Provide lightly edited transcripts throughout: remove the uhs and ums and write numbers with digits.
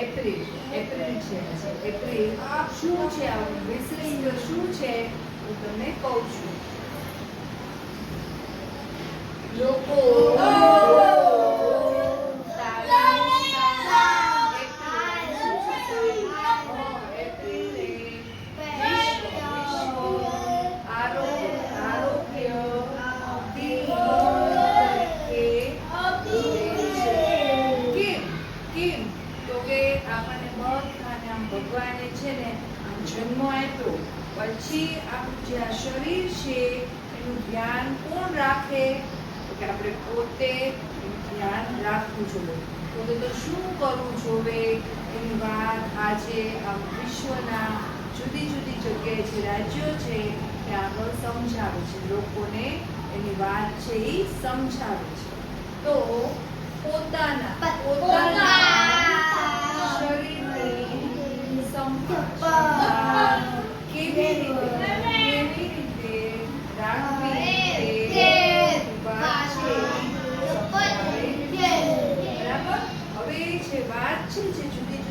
April April છે. April શું છે? આવું વિશેષ શું છે હું તમને કહું છું. લોકો ભગવાને છે ને આમ જન્મ આપ્યો પછી આપણું જે આ શરીર છે એનું ધ્યાન કોણ રાખે? તો કે આપણે પોતે એનું ધ્યાન રાખવું જોઈએ. પોતે તો શું કરવું જોઈએ એની વાત આજે આમ વિશ્વના જુદી જુદી જગ્યાએ જે રાજ્યો છે ત્યાં આગળ સમજાવે છે. લોકોને એની વાત છે એ સમજાવે છે. તો પોતાના શરીરની સંભાળ કેવી રીતે રાખવી બરાબર. હવે જે વાત છે જે જુદી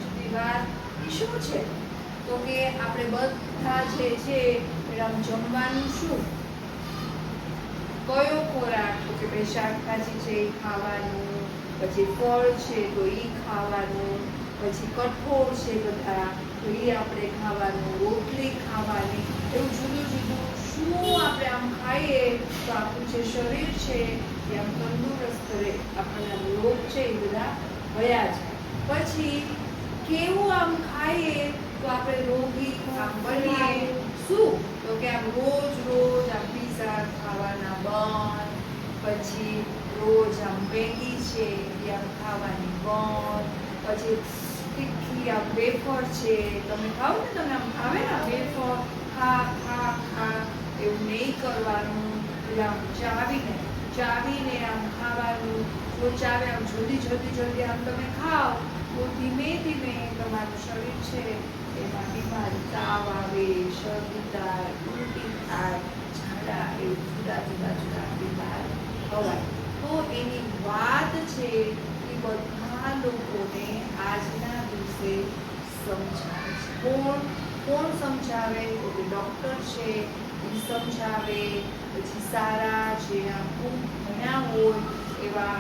જુદી વાત એ શું છે? તો કે આપણે બધા જે છે આમ જમવાનું શું? કયો ખોરાક? તો કે ભાઈ શાકભાજી છે એ ખાવાનું, પછી ફળ છે તો એ ખાવાનું, પછી કઠોળ છે બધા તો એ આપણે ખાવાનું, રોટલી ખાવાની, એવું જુદું જુદું શું આપણે આમ ખાઈએ તો આપણું જે શરીર છે એ આમ તંદુરસ્ત રહે, આપણને આમ રોગ છે એ બધા ભયા જાય. પછી કેવું આમ ખાઈએ તો આપણે રોગી આમ બનીએ? શું? તો કે આમ રોજ આમ પીઝા ખાવાના બંધ, પછી રોજ આમ મેગી છે એ આમ ખાવાની બંધ, પછી તીખી આમ વેફર છે તમે ખાઓ ને, તમે આમ ભાવે ને વેફર ખા એવું નહીં કરવાનું. એટલે આમ ચાવીને આમ ખાવાનું. જો ચાવે આમ જલ્દી આમ તમે ખાઓ તો ધીમે ધીમે તમારું શરીર છે એમાં બીમારી, તાવ આવે, શરદી થાય, ઉલટી થાય, ઝાડા, એવું જુદા બીમાર થવાય. તો એની વાત છે એ બધા લોકોને આજના દિવસે સમજાવે છે. કોણ સમજાવે? તો કે ડોક્ટર છે એ સમજાવે, પછી સારા જે ખૂબ ભણ્યા હોય એવા